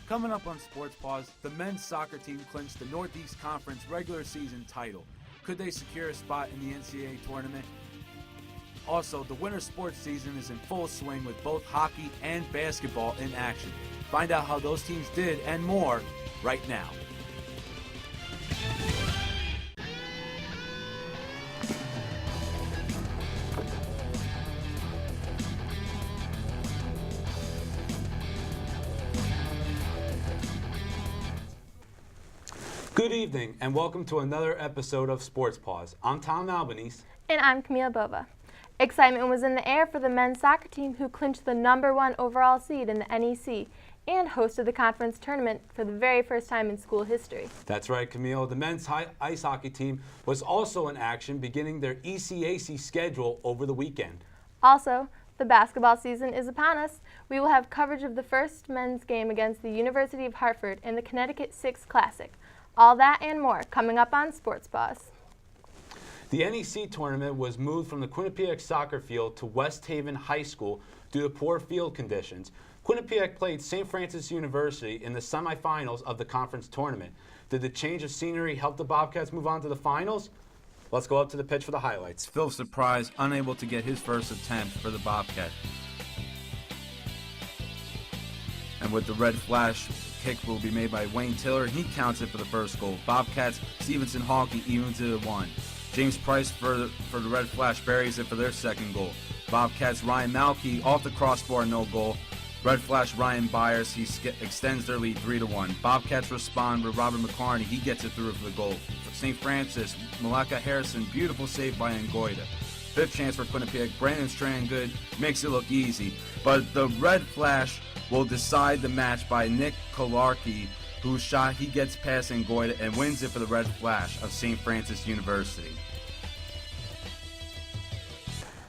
Coming up on Sports Paws, the men's soccer team clinched the Northeast Conference regular season title. Could they secure a spot in the NCAA tournament? Also, the winter sports season is in full swing with both hockey and basketball in action. Find out how those teams did and more right now. Good evening and welcome to another episode of Sports Paws. I'm Tom Albanese. And I'm Camille Bova. Excitement was in the air for the men's soccer team who clinched the #1 overall seed in the NEC and hosted the conference tournament for the very first time in school history. That's right, Camille. The men's ice hockey team was also in action, beginning their ECAC schedule over the weekend. Also, the basketball season is upon us. We will have coverage of the first men's game against the University of Hartford in the Connecticut 6 Classic. All that and more coming up on Sports Paws. The NEC tournament was moved from the Quinnipiac soccer field to West Haven High School due to poor field conditions. Quinnipiac played St. Francis University in the semifinals of the conference tournament. Did the change of scenery help the Bobcats move on to the finals? Let's go up to the pitch for the highlights. Phil Surprise unable to get his first attempt for the Bobcats. And with the red flash, kick will be made by Wayne Tiller. He counts it for the first goal. Bobcats, Stevenson Hawkey evens it at 1. James Price for the red flash buries it for their second goal. Bobcats, Ryan Malkey off the crossbar, no goal. Red flash, Ryan Byers, he extends their lead 3-1. Bobcats respond with Robert McCarney. He gets it through for the goal. For St. Francis, Malaka Harrison, beautiful save by Ngoida. Fifth chance for Quinnipiac. Brandon Strandgood makes it look easy. But the red flash will decide the match by Nick Kolarki, whose shot he gets past Ngoida and wins it for the red flash of St. Francis University.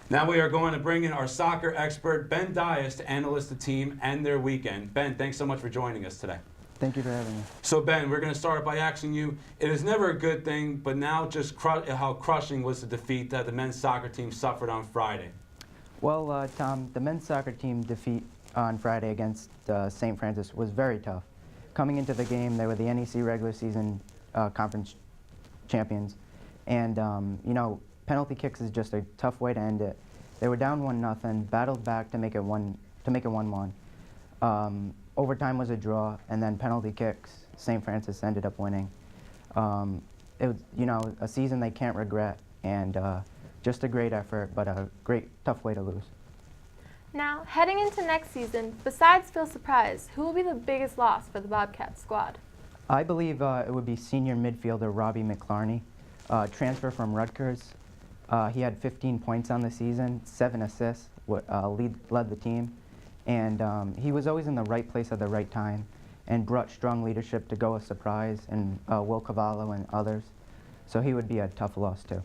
Now we are going to bring in our soccer expert, Ben Dias, to analyze the team and their weekend. Ben, thanks so much for joining us today. Thank you for having me. So Ben, we're going to start by asking you, it is never a good thing, but now just how crushing was the defeat that the men's soccer team suffered on Friday? Well, Tom, the men's soccer team defeat on Friday against St. Francis was very tough. Coming into the game, they were the NEC regular season conference champions. And, penalty kicks is just a tough way to end it. They were down 1-0, battled back to make it 1-1. Overtime was a draw, and then penalty kicks, St. Francis ended up winning. It was, a season they can't regret, and just a great effort, but a great, tough way to lose. Now, heading into next season, besides Phil Surprise, who will be the biggest loss for the Bobcats squad? I believe it would be senior midfielder Robbie McClarney, transfer from Rutgers. He had 15 points on the season, 7 assists, led the team, and he was always in the right place at the right time and brought strong leadership to go a surprise, and Will Cavallo and others. So he would be a tough loss too.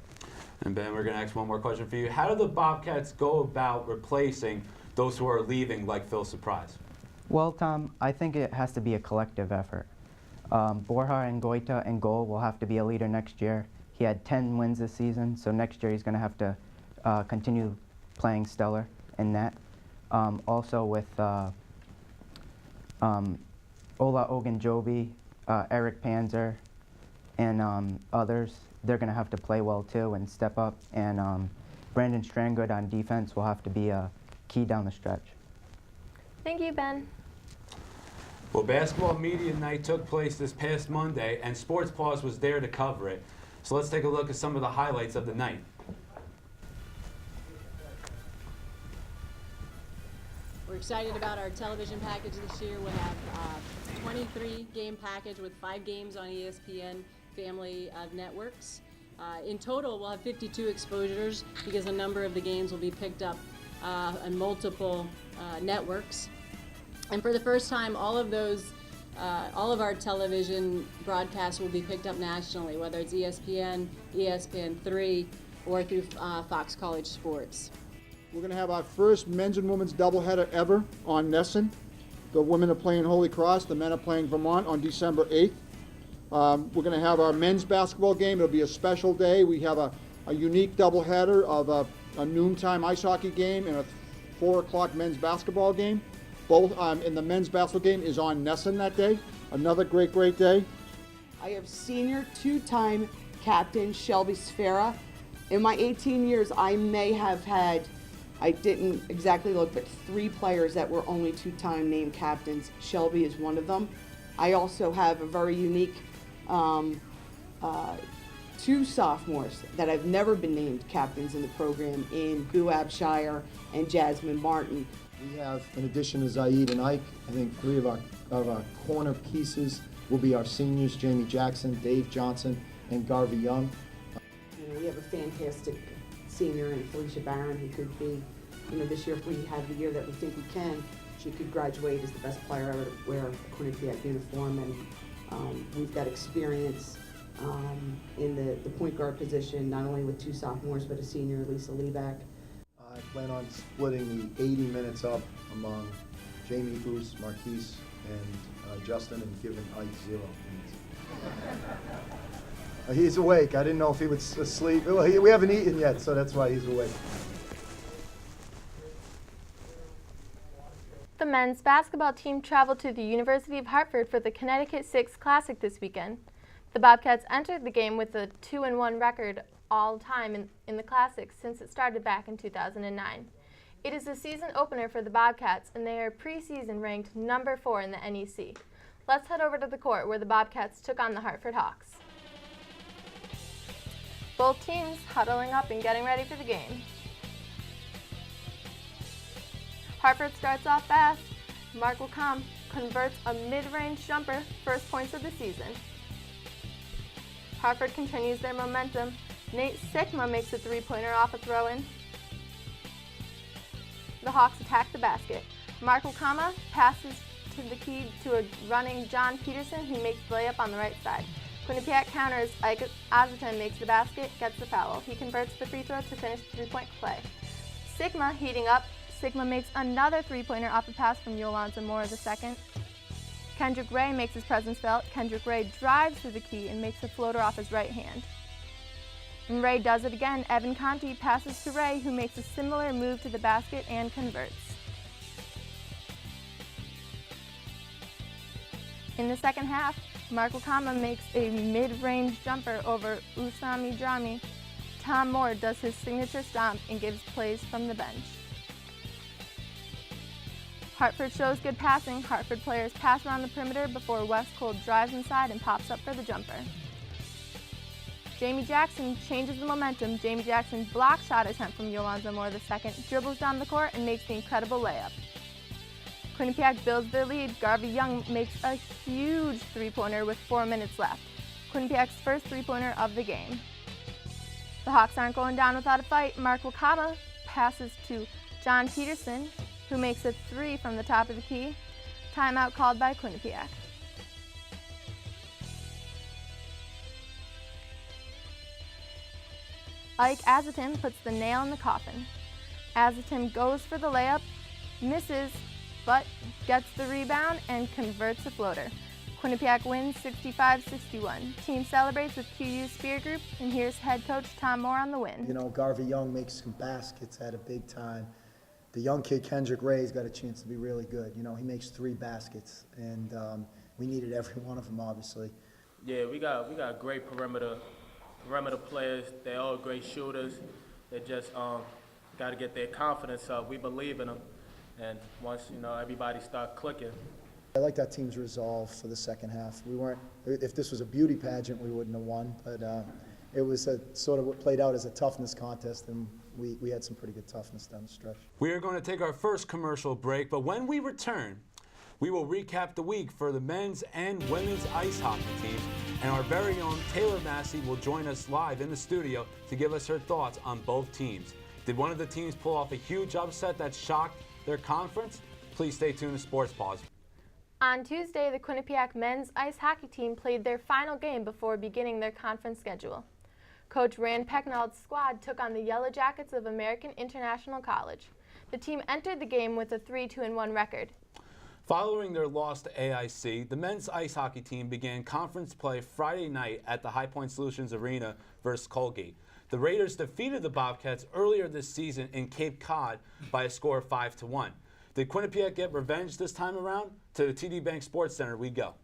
And Ben, we're going to ask one more question for you. How do the Bobcats go about replacing those who are leaving, like Phil Surprise? Well, Tom, I think it has to be a collective effort. Borja and Goita in goal will have to be a leader next year. He had 10 wins this season, so next year he's going to have to continue playing stellar in net. Also with Ola Ogunjobi, Eric Panzer, and others, they're going to have to play well too and step up. And Brandon Strandgood on defense will have to be a key down the stretch. Thank you, Ben. Well, basketball media night took place this past Monday, and Sports Paws was there to cover it. So let's take a look at some of the highlights of the night. We're excited about our television package this year. We'll have a 23-game package with 5 games on ESPN family of networks. In total, we'll have 52 exposures because a number of the games will be picked up on multiple networks. And for the first time, all of our television broadcasts will be picked up nationally, whether it's ESPN, ESPN3, or through Fox College Sports. We're going to have our first men's and women's doubleheader ever on Nesson. The women are playing Holy Cross, the men are playing Vermont on December 8th. We're going to have our men's basketball game. It'll be a special day. We have a unique doubleheader of a noontime ice hockey game and a 4 o'clock men's basketball game. both in the men's basketball game is on Nesson that day. Another great day. I have senior two-time captain Shelby Sfera. In my 18 years, I may have had, I didn't exactly look, but 3 players that were only two-time named captains. Shelby is one of them. I also have a very unique 2 sophomores that have never been named captains in the program in Boo Abshire and Jasmine Martin. We have, in addition to Zaid and Ike, I think 3 of our corner pieces will be our seniors, Jamie Jackson, Dave Johnson, and Garvey Young. We have a fantastic senior in Felicia Barron who could be, this year if we have the year that we think we can, she could graduate as the best player ever to wear a Quinnipiac uniform, and we've got experience in the point guard position, not only with 2 sophomores, but a senior, Lisa Lieback. I plan on splitting the 80 minutes up among Jamie, Oos, Marquise, and Justin, and giving Ike 0 minutes. He's awake. I didn't know if he would sleep. Well, we haven't eaten yet, so that's why he's awake. The men's basketball team traveled to the University of Hartford for the Connecticut 6 Classic this weekend. The Bobcats entered the game with a 2-1 record all time in the Classic since it started back in 2009. It is a season opener for the Bobcats, and they are preseason ranked number 4 in the NEC. Let's head over to the court where the Bobcats took on the Hartford Hawks. Both teams huddling up and getting ready for the game. Hartford starts off fast. Mark Wacom converts a mid-range jumper, first points of the season. Hartford continues their momentum. Nate Sikma makes a 3-pointer off a throw-in. The Hawks attack the basket. Mark Wakama passes to the key to a running John Peterson, who makes the layup on the right side. Quinnipiac counters. Ike Azotin makes the basket, gets the foul. He converts the free throw to finish the 3-point play. Sigma heating up. Sigma makes another 3-pointer off a pass from Yolanda Moore II. Kendrick Ray makes his presence felt. Kendrick Ray drives to the key and makes a floater off his right hand. And Ray does it again. Evan Conti passes to Ray, who makes a similar move to the basket and converts. In the second half, Mark Wakama makes a mid-range jumper over Usami Drami. Tom Moore does his signature stomp and gives plays from the bench. Hartford shows good passing. Hartford players pass around the perimeter before Wes Cole drives inside and pops up for the jumper. Jamie Jackson changes the momentum. Jamie Jackson block shot attempt from Yolanda Moore II, dribbles down the court and makes the incredible layup. Quinnipiac builds their lead. Garvey Young makes a huge 3-pointer with 4 minutes left. Quinnipiac's first 3-pointer of the game. The Hawks aren't going down without a fight. Mark Wakama passes to John Peterson, who makes a 3 from the top of the key. Timeout called by Quinnipiac. Ike Azotin puts the nail in the coffin. Azotin goes for the layup, misses, but gets the rebound and converts a floater. Quinnipiac wins 65-61. Team celebrates with QU's Spear Group, and here's head coach Tom Moore on the win. You know, Garvey Young makes some baskets at a big time. The young kid, Kendrick Ray's got a chance to be really good. You know, he makes 3 baskets, and we needed every one of them, obviously. Yeah, we got great perimeter players. They're all great shooters. They just got to get their confidence up. We believe in them, and once everybody start clicking. I like that team's resolve for the second half. We weren't. If this was a beauty pageant, we wouldn't have won. But it was sort of what played out as a toughness contest, and we had some pretty good toughness down the stretch. We are going to take our first commercial break, but when we return, we will recap the week for the men's and women's ice hockey teams, and our very own Taylor Massey will join us live in the studio to give us her thoughts on both teams. Did one of the teams pull off a huge upset that shocked their conference? Please stay tuned to Sports Paws. On Tuesday, the Quinnipiac men's ice hockey team played their final game before beginning their conference schedule. Coach Rand Pecknold's squad took on the Yellow Jackets of American International College. The team entered the game with a 3-2-1 record. Following their loss to AIC, the men's ice hockey team began conference play Friday night at the High Point Solutions Arena versus Colgate. The Raiders defeated the Bobcats earlier this season in Cape Cod by a score of 5-1. Did Quinnipiac get revenge this time around? To the TD Bank Sports Center we go.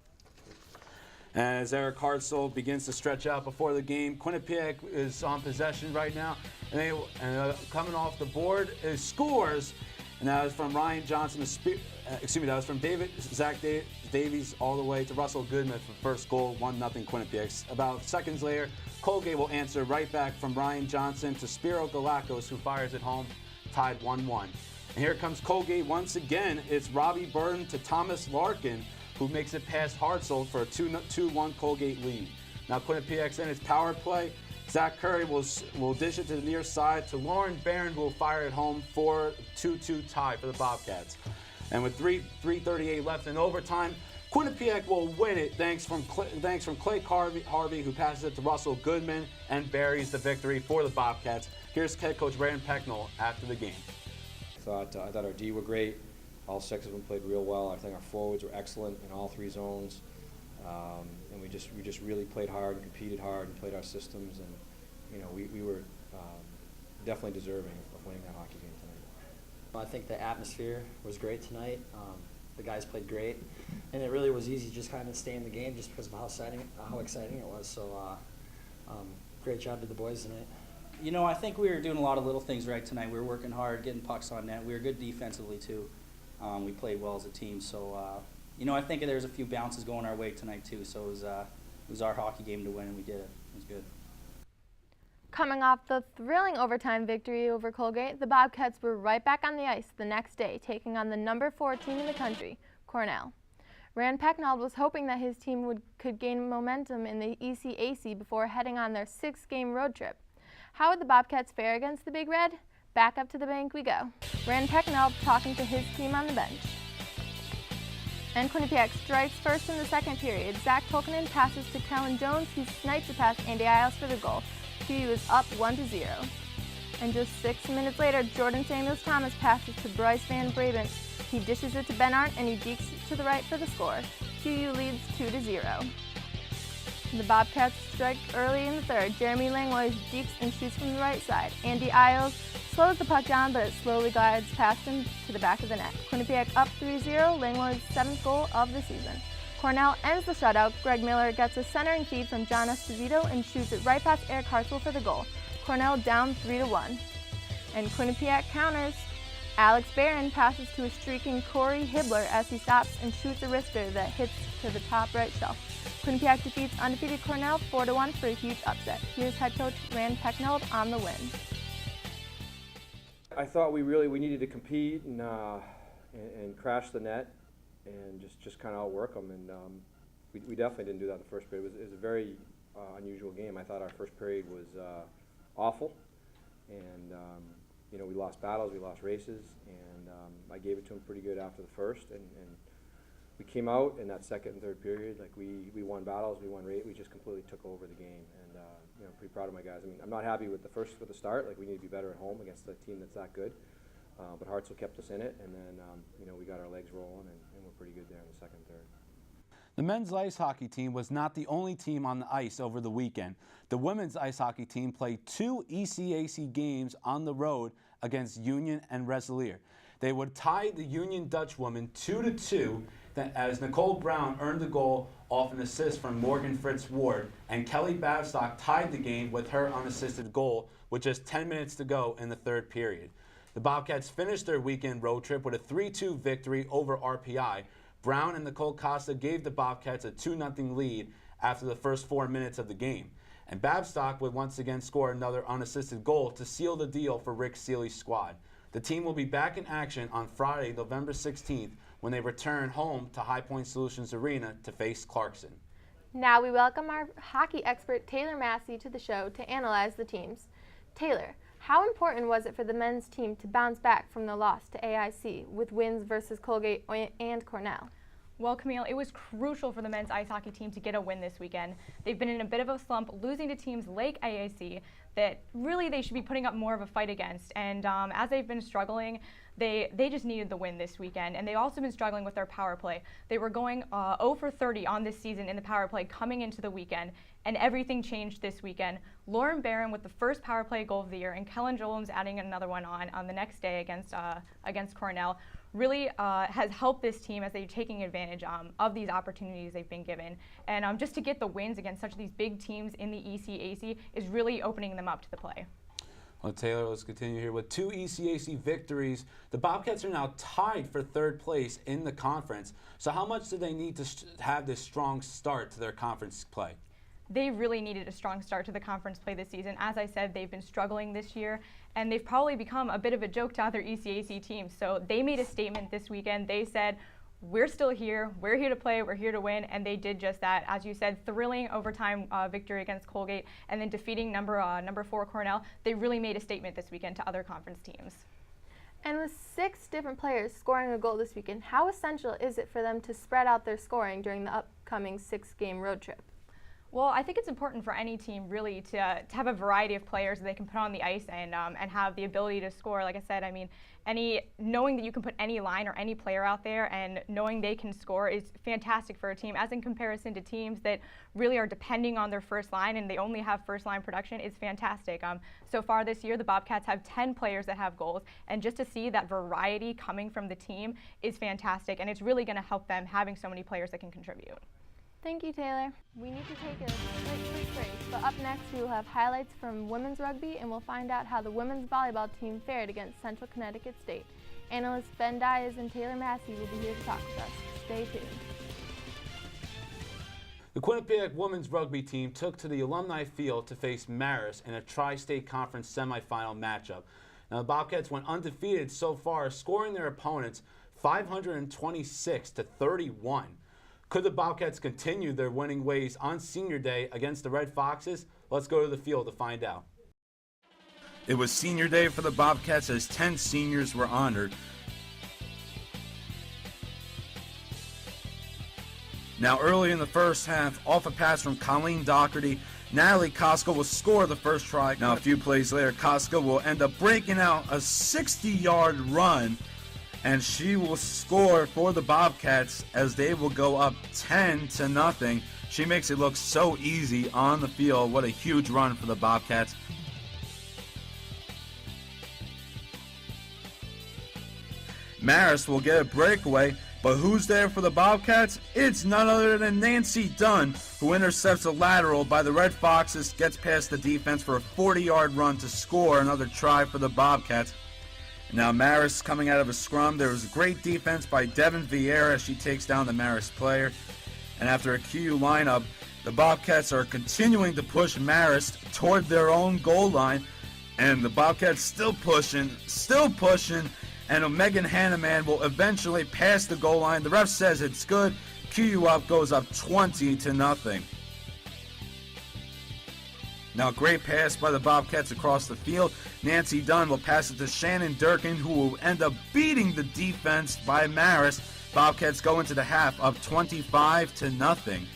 As Eric Hartzell begins to stretch out before the game, Quinnipiac is on possession right now, and coming off the board is scores, and that was from Ryan Johnson. That was from Zach Davies all the way to Russell Goodman for the first goal, 1-0 Quinnipiac. About seconds later, Colgate will answer right back from Ryan Johnson to Spiro Galakos, who fires it home, tied 1-1. And here comes Colgate once again. It's Robbie Burton to Thomas Larkin, who makes it past Hartzell for a 2-1 Colgate lead. Now Quinnipiac's in its power play. Zach Curry will dish it to the near side to Lauren Barron, who will fire it home for a 2-2 tie for the Bobcats. And with 3:38 left in overtime, Quinnipiac will win it thanks from Clay Harvey, who passes it to Russell Goodman and buries the victory for the Bobcats. Here's head coach Rand Pecknell after the game. I thought our D were great. All 6 of them played real well. I think our forwards were excellent in all 3 zones, and we just really played hard and competed hard and played our systems, and we were definitely deserving of winning that hockey game tonight. I think the atmosphere was great tonight. The guys played great, and it really was easy just kind of stay in the game just because of how exciting it was. So great job to the boys tonight. You know, I think we were doing a lot of little things right tonight. We were working hard, getting pucks on net. We were good defensively too. We played well as a team. So I think there's a few bounces going our way tonight too. So it was our hockey game to win, and we did it. It was good. Coming off the thrilling overtime victory over Colgate, the Bobcats were right back on the ice the next day, taking on the number 4 team in the country, Cornell. Rand Pecknell was hoping that his team could gain momentum in the ECAC before heading on their 6-game road trip. How would the Bobcats fare against the Big Red? Back up to the bank we go. Rand Pecknell talking to his team on the bench. And Quinnipiac strikes first in the second period. Zach Polkinen passes to Kellen Jones, who snipes it past Andy Isles for the goal. QU is up 1-0. And just 6 minutes later, Jordan Samuels-Thomas passes to Bryce Van Brabant. He dishes it to Ben Arndt, and he dekes to the right for the score. QU leads 2-0. The Bobcats strike early in the third. Jeremy Langlois dekes and shoots from the right side. Andy Isles slows the puck down, but it slowly glides past him to the back of the net. Quinnipiac up 3-0, Langlois' 7th goal of the season. Cornell ends the shutout. Greg Miller gets a centering feed from John Esposito and shoots it right past Eric Hartzell for the goal. Cornell down 3-1. And Quinnipiac counters. Alex Barron passes to a streaking Corey Hibbler as he stops and shoots a wrister that hits to the top right shelf. Quinnipiac defeats undefeated Cornell 4-1 for a huge upset. Here's head coach Rand Pecknell on the win. I thought we needed to compete and crash the net and just kind of outwork them, and we definitely didn't do that in the first period. It was a very unusual game. I thought our first period was awful, and we lost battles, we lost races, and I gave it to them pretty good after the first, and we came out in that second and third period, like we won battles, we won race, we just completely took over the game, and I'm pretty proud of my guys. I mean, I'm not happy with the start. Like, we need to be better at home against a team that's that good. But Hartzell kept us in it, and then we got our legs rolling, and we're pretty good there in the second and third. The men's ice hockey team was not the only team on the ice over the weekend. The women's ice hockey team played 2 ECAC games on the road against Union and Rensselaer. They would tie the Union Dutch woman 2-2 as Nicole Brown earned the goal off an assist from Morgan Fritz Ward, and Kelly Babstock tied the game with her unassisted goal with just 10 minutes to go in the third period. The Bobcats finished their weekend road trip with a 3-2 victory over RPI. Brown and Nicole Costa gave the Bobcats a 2-0 lead after the first 4 minutes of the game. And Babstock would once again score another unassisted goal to seal the deal for Rick Seeley's squad. The team will be back in action on Friday, November 16th, when they return home to High Point Solutions Arena to face Clarkson. Now we welcome our hockey expert Taylor Massey to the show to analyze the teams. Taylor, how important was it for the men's team to bounce back from the loss to AIC with wins versus Colgate and Cornell? Well, Camille, it was crucial for the men's ice hockey team to get a win this weekend. They've been in a bit of a slump, losing to teams like AIC that really they should be putting up more of a fight against. And as they've been struggling, they just needed the win this weekend. And they've also been struggling with their power play. They were going 0 for 30 on this season in the power play coming into the weekend, and everything changed this weekend. Lauren Barron with the first power play goal of the year, and Kellen Jones adding another one on the next day against Cornell, really has helped this team as they're taking advantage of these opportunities they've been given. And just to get the wins against such these big teams in the ECAC is really opening them up to the play. Well, Taylor, let's continue here. With 2 ECAC victories, the Bobcats are now tied for 3rd place in the conference. So how much do they need to have this strong start to their conference play? They really needed a strong start to the conference play this season. As I said, they've been struggling this year, and they've probably become a bit of a joke to other ECAC teams. So they made a statement this weekend. They said, we're still here, we're here to play, we're here to win, and they did just that. As you said, thrilling overtime victory against Colgate, and then defeating number 4 Cornell. They really made a statement this weekend to other conference teams. And with 6 different players scoring a goal this weekend, how essential is it for them to spread out their scoring during the upcoming 6-game road trip? Well, I think it's important for any team really to have a variety of players that they can put on the ice and have the ability to score. Like I said, I mean, knowing that you can put any line or any player out there and knowing they can score is fantastic for a team, as in comparison to teams that really are depending on their first line and they only have first line production is fantastic. So far this year, the Bobcats have 10 players that have goals, and just to see that variety coming from the team is fantastic, and it's really going to help them having so many players that can contribute. Thank you, Taylor. We need to take a quick break, but up next we will have highlights from women's rugby, and we'll find out how the women's volleyball team fared against Central Connecticut State. Analysts Ben Dyes and Taylor Massey will be here to talk with us. Stay tuned. The Quinnipiac women's rugby team took to the alumni field to face Marist in a Tri-State Conference Semifinal matchup. Now, the Bobcats went undefeated so far, scoring their opponents 526-31. Could the Bobcats continue their winning ways on Senior Day against the Red Foxes? Let's go to the field to find out. It was Senior Day for the Bobcats as 10 seniors were honored. Now, early in the first half, off a pass from Colleen Doherty, Natalie Costco will score the first try. Now, a few plays later, Costco will end up breaking out a 60-yard run, and she will score for the Bobcats as they will go up 10-0. She makes it look so easy on the field. What a huge run for the Bobcats. Marist will get a breakaway, but who's there for the Bobcats? It's none other than Nancy Dunn, who intercepts a lateral by the Red Foxes, gets past the defense for a 40-yard run to score another try for the Bobcats. Now Marist coming out of a scrum. There was great defense by Devin Vieira as she takes down the Marist player. And after a QU lineup, the Bobcats are continuing to push Marist toward their own goal line. And the Bobcats still pushing, and Megan Hanneman will eventually pass the goal line. The ref says it's good. QU goes up 20-0. Now, great pass by the Bobcats across the field. Nancy Dunn will pass it to Shannon Durkin, who will end up beating the defense by Marist. Bobcats go into the half up 25-0.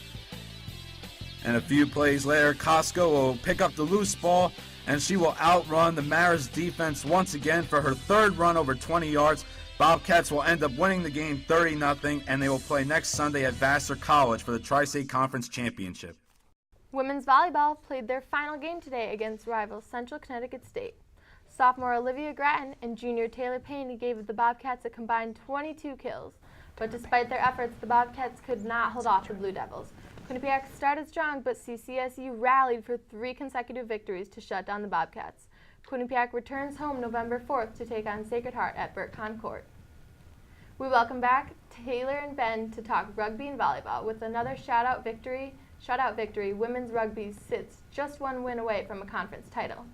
And a few plays later, Costco will pick up the loose ball, and she will outrun the Marist defense once again for her third run over 20 yards. Bobcats will end up winning the game 30-0, and they will play next Sunday at Vassar College for the Tri-State Conference Championship. Women's volleyball played their final game today against rival Central Connecticut State. Sophomore Olivia Gratton and junior Taylor Payne gave the Bobcats a combined 22 kills. But despite their efforts, the Bobcats could not hold off the Blue Devils. Quinnipiac started strong, but CCSU rallied for 3 consecutive victories to shut down the Bobcats. Quinnipiac returns home November 4th to take on Sacred Heart at Burt Concourt. We welcome back Taylor and Ben to talk rugby and volleyball with another shutout victory. Women's rugby sits just 1 win away from a conference title.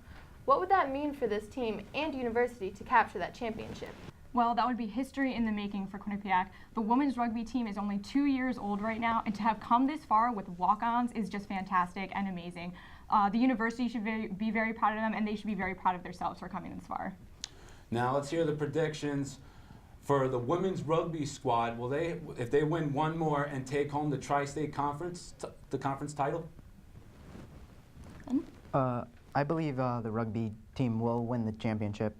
What would that mean for this team and university to capture that championship? Well, that would be history in the making for Quinnipiac. The women's rugby team is only 2 years old right now, and to have come this far with walk-ons is just fantastic and amazing. The university should be very proud of them, and they should be very proud of themselves for coming this far. Now let's hear the predictions for the women's rugby squad. Will they, if they win one more and take home the Tri-State Conference, the conference title? I believe the rugby team will win the championship.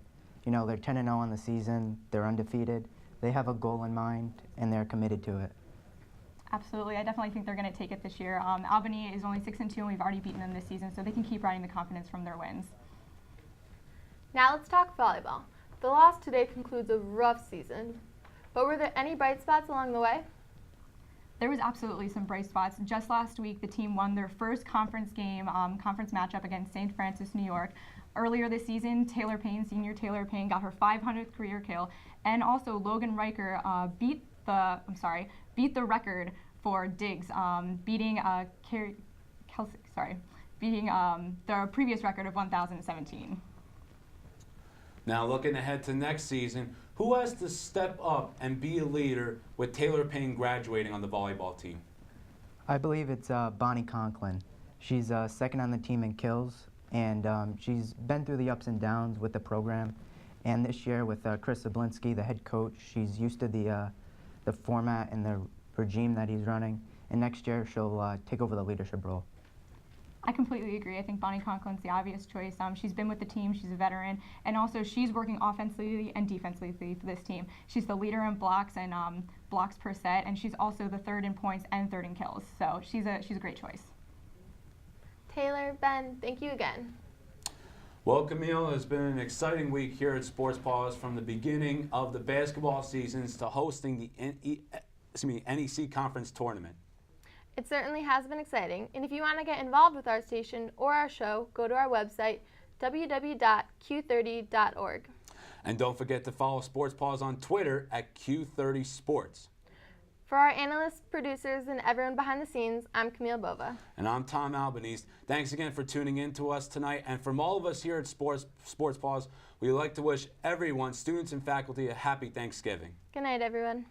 You know, they're 10-0 on the season, they're undefeated, they have a goal in mind, and they're committed to it. Absolutely, I definitely think they're going to take it this year. Albany is only 6-2, and we've already beaten them this season, so they can keep riding the confidence from their wins. Now let's talk volleyball. The loss today concludes a rough season But were there any bright spots along the way? There was absolutely some bright spots. Just last week, the team won their first conference game, conference matchup against St. Francis, New York. Earlier this season, senior Taylor Payne, got her 500th career kill, and also Logan Riker beat the record for digs, beating the previous record of 1,017. Now looking ahead to next season, who has to step up and be a leader with Taylor Payne graduating on the volleyball team? I believe it's Bonnie Conklin. She's second on the team in kills, and she's been through the ups and downs with the program. And this year with Chris Zablinski, the head coach, she's used to the format and the regime that he's running. And next year she'll take over the leadership role. I completely agree. I think Bonnie Conklin's the obvious choice. She's been with the team, she's a veteran, and also she's working offensively and defensively for this team. She's the leader in blocks and blocks per set, and she's also the third in points and third in kills. So she's a great choice. Taylor, Ben, thank you again. Well, Camille, it's been an exciting week here at Sports Paws, from the beginning of the basketball seasons to hosting the NEC Conference Tournament. It certainly has been exciting, and if you want to get involved with our station or our show, go to our website, www.q30.org. And don't forget to follow Sports Paws on Twitter at Q30 Sports. For our analysts, producers, and everyone behind the scenes, I'm Camille Bova. And I'm Tom Albanese. Thanks again for tuning in to us tonight. And from all of us here at Sports Paws, we'd like to wish everyone, students and faculty, a happy Thanksgiving. Good night, everyone.